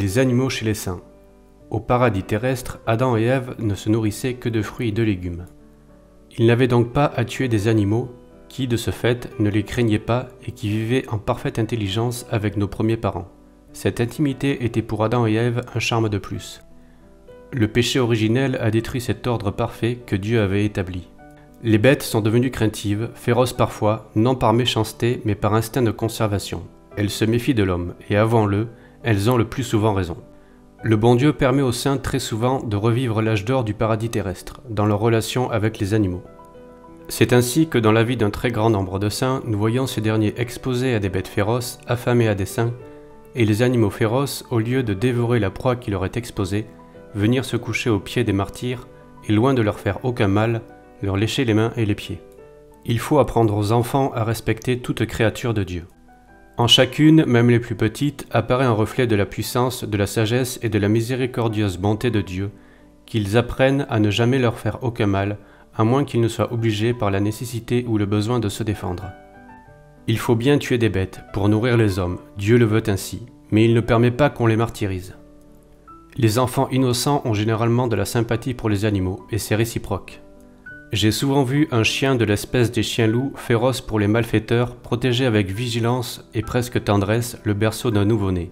Les animaux chez les saints. Au paradis terrestre, Adam et Ève ne se nourrissaient que de fruits et de légumes. Ils n'avaient donc pas à tuer des animaux qui, de ce fait, ne les craignaient pas et qui vivaient en parfaite intelligence avec nos premiers parents. Cette intimité était pour Adam et Ève un charme de plus. Le péché originel a détruit cet ordre parfait que Dieu avait établi. Les bêtes sont devenues craintives, féroces parfois, non par méchanceté mais par instinct de conservation. Elles se méfient de l'homme, et avant-le, elles ont le plus souvent raison. Le bon Dieu permet aux saints très souvent de revivre l'âge d'or du paradis terrestre, dans leur relation avec les animaux. C'est ainsi que dans la vie d'un très grand nombre de saints, nous voyons ces derniers exposés à des bêtes féroces, affamés à dessein, et les animaux féroces, au lieu de dévorer la proie qui leur est exposée, venir se coucher aux pieds des martyrs, et loin de leur faire aucun mal, leur lécher les mains et les pieds. Il faut apprendre aux enfants à respecter toute créature de Dieu. En chacune, même les plus petites, apparaît un reflet de la puissance, de la sagesse et de la miséricordieuse bonté de Dieu, qu'ils apprennent à ne jamais leur faire aucun mal, à moins qu'ils ne soient obligés par la nécessité ou le besoin de se défendre. Il faut bien tuer des bêtes pour nourrir les hommes, Dieu le veut ainsi, mais il ne permet pas qu'on les martyrise. Les enfants innocents ont généralement de la sympathie pour les animaux, et c'est réciproque. J'ai souvent vu un chien de l'espèce des chiens-loups, féroce pour les malfaiteurs, protéger avec vigilance et presque tendresse le berceau d'un nouveau-né,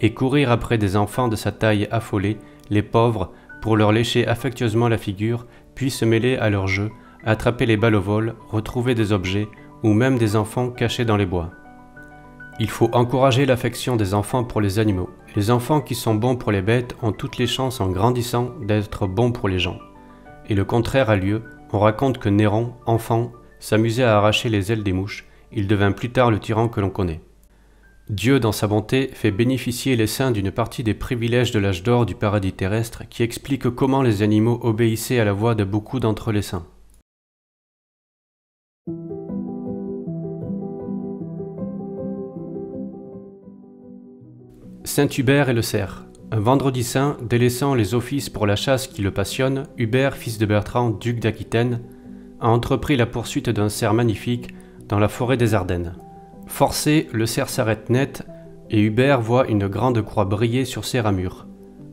et courir après des enfants de sa taille affolée, les pauvres, pour leur lécher affectueusement la figure, puis se mêler à leur jeu, attraper les balles au vol, retrouver des objets, ou même des enfants cachés dans les bois. Il faut encourager l'affection des enfants pour les animaux. Les enfants qui sont bons pour les bêtes ont toutes les chances en grandissant d'être bons pour les gens. Et le contraire a lieu. On raconte que Néron, enfant, s'amusait à arracher les ailes des mouches. Il devint plus tard le tyran que l'on connaît. Dieu, dans sa bonté, fait bénéficier les saints d'une partie des privilèges de l'âge d'or du paradis terrestre qui explique comment les animaux obéissaient à la voix de beaucoup d'entre les saints. Saint Hubert et le cerf. Un vendredi saint, délaissant les offices pour la chasse qui le passionne, Hubert, fils de Bertrand, duc d'Aquitaine, a entrepris la poursuite d'un cerf magnifique dans la forêt des Ardennes. Forcé, le cerf s'arrête net et Hubert voit une grande croix briller sur ses ramures.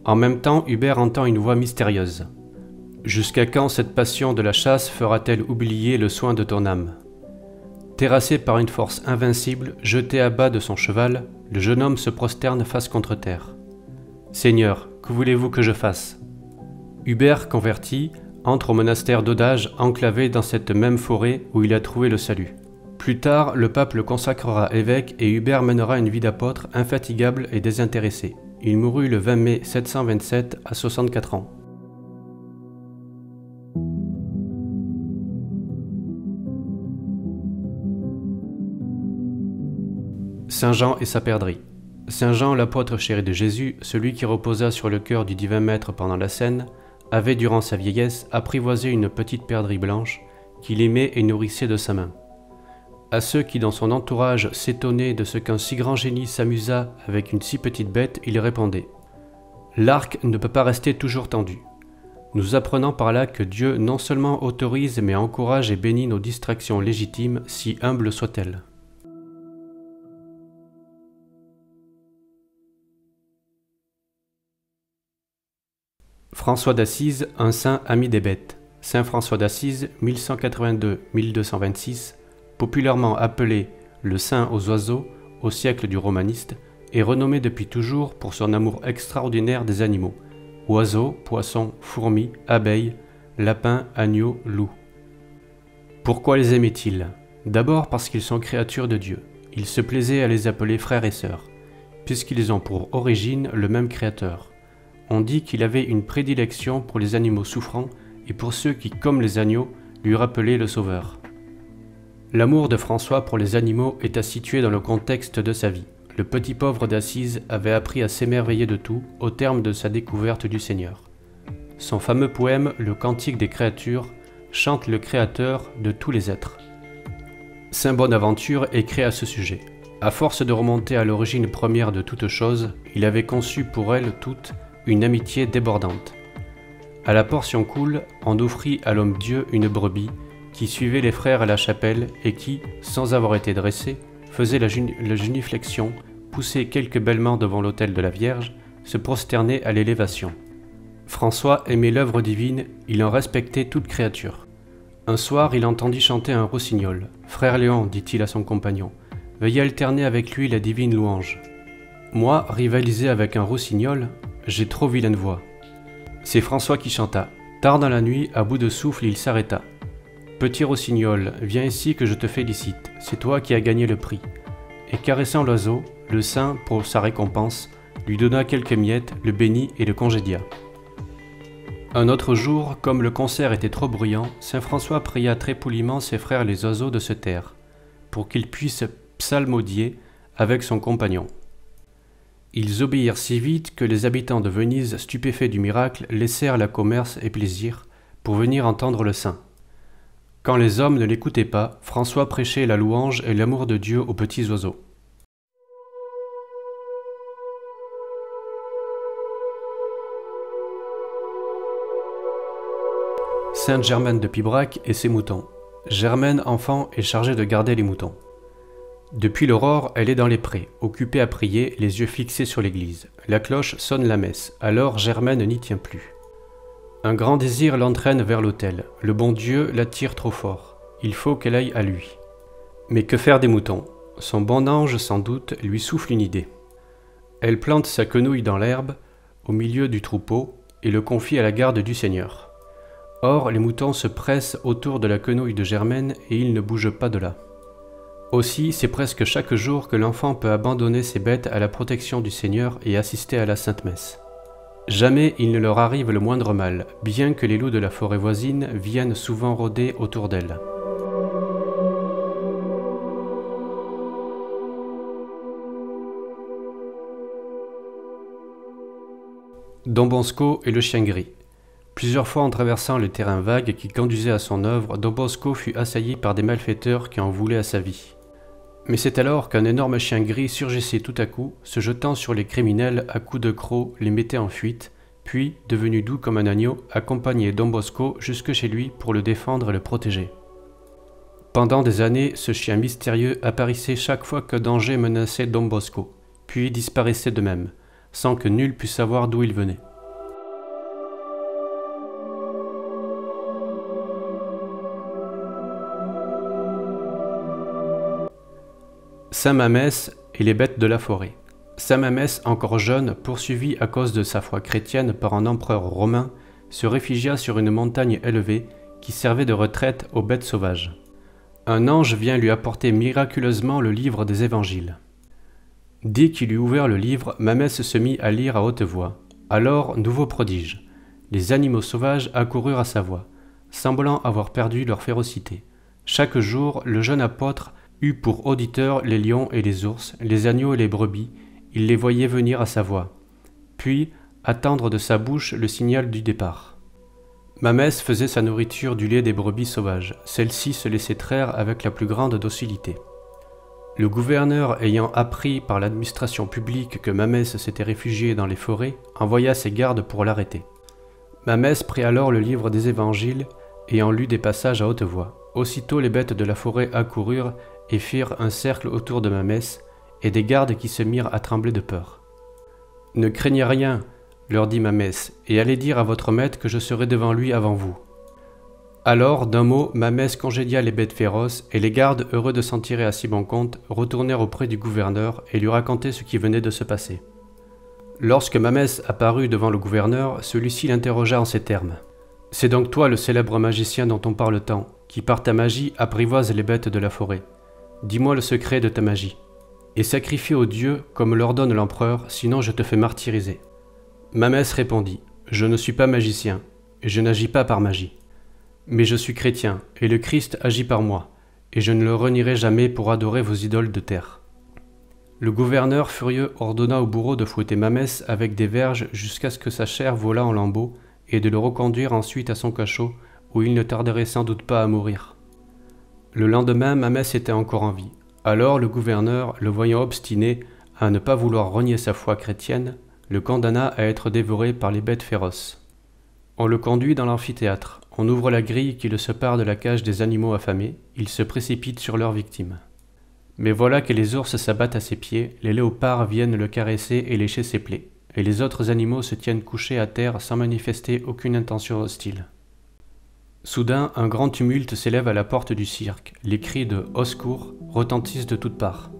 En même temps, Hubert entend une voix mystérieuse. « Jusqu'à quand cette passion de la chasse fera-t-elle oublier le soin de ton âme ?» Terrassé par une force invincible, jeté à bas de son cheval, le jeune homme se prosterne face contre terre. « Seigneur, que voulez-vous que je fasse ?» Hubert, converti, entre au monastère d'Audage, enclavé dans cette même forêt où il a trouvé le salut. Plus tard, le pape le consacrera évêque et Hubert mènera une vie d'apôtre infatigable et désintéressée. Il mourut le 20 mai 727 à 64 ans. Saint Jean et sa perdrix. Saint Jean, l'apôtre chéri de Jésus, celui qui reposa sur le cœur du divin Maître pendant la scène, avait durant sa vieillesse apprivoisé une petite perdrix blanche qu'il aimait et nourrissait de sa main. À ceux qui dans son entourage s'étonnaient de ce qu'un si grand génie s'amusât avec une si petite bête, il répondait « L'arc ne peut pas rester toujours tendu ». Nous apprenons par là que Dieu non seulement autorise mais encourage et bénit nos distractions légitimes, si humbles soient-elles. François d'Assise, un saint ami des bêtes. Saint François d'Assise, 1182-1226, populairement appelé le saint aux oiseaux au siècle du romaniste, est renommé depuis toujours pour son amour extraordinaire des animaux, oiseaux, poissons, fourmis, abeilles, lapins, agneaux, loups. Pourquoi les aimait-il? D'abord parce qu'ils sont créatures de Dieu. Il se plaisait à les appeler frères et sœurs, puisqu'ils ont pour origine le même Créateur. On dit qu'il avait une prédilection pour les animaux souffrants et pour ceux qui, comme les agneaux, lui rappelaient le Sauveur. L'amour de François pour les animaux est à situer dans le contexte de sa vie. Le petit pauvre d'Assise avait appris à s'émerveiller de tout au terme de sa découverte du Seigneur. Son fameux poème « Le Cantique des créatures » chante le Créateur de tous les êtres. Saint Bonaventure écrit à ce sujet. À force de remonter à l'origine première de toute chose, il avait conçu pour elles toutes une amitié débordante. À la portion cool, on offrit à l'homme-dieu une brebis qui suivait les frères à la chapelle et qui, sans avoir été dressée, faisait la génuflexion, poussait quelques bêlements devant l'autel de la Vierge, se prosterner à l'élévation. François aimait l'œuvre divine, il en respectait toute créature. Un soir, il entendit chanter un rossignol. « Frère Léon, dit-il à son compagnon, veuillez alterner avec lui la divine louange. Moi, rivaliser avec un rossignol, j'ai trop vilaine voix. » C'est François qui chanta. Tard dans la nuit, à bout de souffle, il s'arrêta. « Petit rossignol, viens ici que je te félicite, c'est toi qui as gagné le prix. » Et caressant l'oiseau, le saint, pour sa récompense, lui donna quelques miettes, le bénit et le congédia. Un autre jour, comme le concert était trop bruyant, saint François pria très poliment ses frères les oiseaux de se taire, pour qu'ils puissent psalmodier avec son compagnon. Ils obéirent si vite que les habitants de Venise, stupéfaits du miracle, laissèrent la commerce et plaisir pour venir entendre le saint. Quand les hommes ne l'écoutaient pas, François prêchait la louange et l'amour de Dieu aux petits oiseaux. Sainte Germaine de Pibrac et ses moutons. Germaine, enfant, est chargée de garder les moutons. Depuis l'aurore, elle est dans les prés, occupée à prier, les yeux fixés sur l'église. La cloche sonne la messe, alors Germaine n'y tient plus. Un grand désir l'entraîne vers l'autel. Le bon Dieu l'attire trop fort. Il faut qu'elle aille à lui. Mais que faire des moutons? Son bon ange, sans doute, lui souffle une idée. Elle plante sa quenouille dans l'herbe, au milieu du troupeau, et le confie à la garde du Seigneur. Or, les moutons se pressent autour de la quenouille de Germaine et ils ne bougent pas de là. Aussi, c'est presque chaque jour que l'enfant peut abandonner ses bêtes à la protection du Seigneur et assister à la Sainte Messe. Jamais il ne leur arrive le moindre mal, bien que les loups de la forêt voisine viennent souvent rôder autour d'elle. Don Bosco et le chien gris. Plusieurs fois en traversant le terrain vague qui conduisait à son œuvre, Don Bosco fut assailli par des malfaiteurs qui en voulaient à sa vie. Mais c'est alors qu'un énorme chien gris surgissait tout à coup, se jetant sur les criminels à coups de croc, les mettait en fuite, puis, devenu doux comme un agneau, accompagnait Don Bosco jusque chez lui pour le défendre et le protéger. Pendant des années, ce chien mystérieux apparaissait chaque fois que danger menaçait Don Bosco, puis disparaissait de même, sans que nul pût savoir d'où il venait. Saint Mamès et les bêtes de la forêt. Saint Mamès, encore jeune, poursuivi à cause de sa foi chrétienne par un empereur romain, se réfugia sur une montagne élevée qui servait de retraite aux bêtes sauvages. Un ange vient lui apporter miraculeusement le livre des évangiles. Dès qu'il eut ouvert le livre, Mamès se mit à lire à haute voix. Alors, nouveau prodige. Les animaux sauvages accoururent à sa voix, semblant avoir perdu leur férocité. Chaque jour, le jeune apôtre eut pour auditeurs les lions et les ours, les agneaux et les brebis, il les voyait venir à sa voix, puis attendre de sa bouche le signal du départ. Mamès faisait sa nourriture du lait des brebis sauvages, celles-ci se laissaient traire avec la plus grande docilité. Le gouverneur ayant appris par l'administration publique que Mamès s'était réfugié dans les forêts, envoya ses gardes pour l'arrêter. Mamès prit alors le livre des évangiles et en lut des passages à haute voix. Aussitôt les bêtes de la forêt accoururent et firent un cercle autour de Mamès, et des gardes qui se mirent à trembler de peur. « Ne craignez rien, leur dit Mamès, et allez dire à votre maître que je serai devant lui avant vous. » Alors, d'un mot, Mamès congédia les bêtes féroces, et les gardes, heureux de s'en tirer à si bon compte, retournèrent auprès du gouverneur et lui racontaient ce qui venait de se passer. Lorsque Mamès apparut devant le gouverneur, celui-ci l'interrogea en ces termes. « C'est donc toi le célèbre magicien dont on parle tant, qui par ta magie apprivoise les bêtes de la forêt. Dis-moi le secret de ta magie, et sacrifie au Dieu comme l'ordonne l'empereur, sinon je te fais martyriser. » Mamès répondit, « Je ne suis pas magicien, et je n'agis pas par magie. Mais je suis chrétien, et le Christ agit par moi, et je ne le renierai jamais pour adorer vos idoles de terre. » Le gouverneur furieux ordonna au bourreau de fouetter Mamès avec des verges jusqu'à ce que sa chair volât en lambeaux, et de le reconduire ensuite à son cachot, où il ne tarderait sans doute pas à mourir. Le lendemain, Mamès était encore en vie. Alors le gouverneur, le voyant obstiné à ne pas vouloir renier sa foi chrétienne, le condamna à être dévoré par les bêtes féroces. On le conduit dans l'amphithéâtre, on ouvre la grille qui le sépare de la cage des animaux affamés, il se précipite sur leurs victimes. Mais voilà que les ours s'abattent à ses pieds, les léopards viennent le caresser et lécher ses plaies. et les autres animaux se tiennent couchés à terre sans manifester aucune intention hostile. Soudain, un grand tumulte s'élève à la porte du cirque. Les cris de « Au secours » retentissent de toutes parts.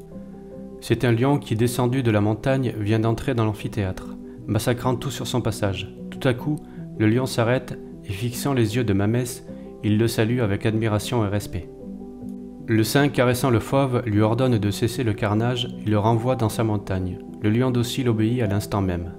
C'est un lion qui, descendu de la montagne, vient d'entrer dans l'amphithéâtre, massacrant tout sur son passage. Tout à coup, le lion s'arrête et fixant les yeux de Mamès, il le salue avec admiration et respect. Le saint, caressant le fauve, lui ordonne de cesser le carnage et le renvoie dans sa montagne. Le lion docile obéit à l'instant même.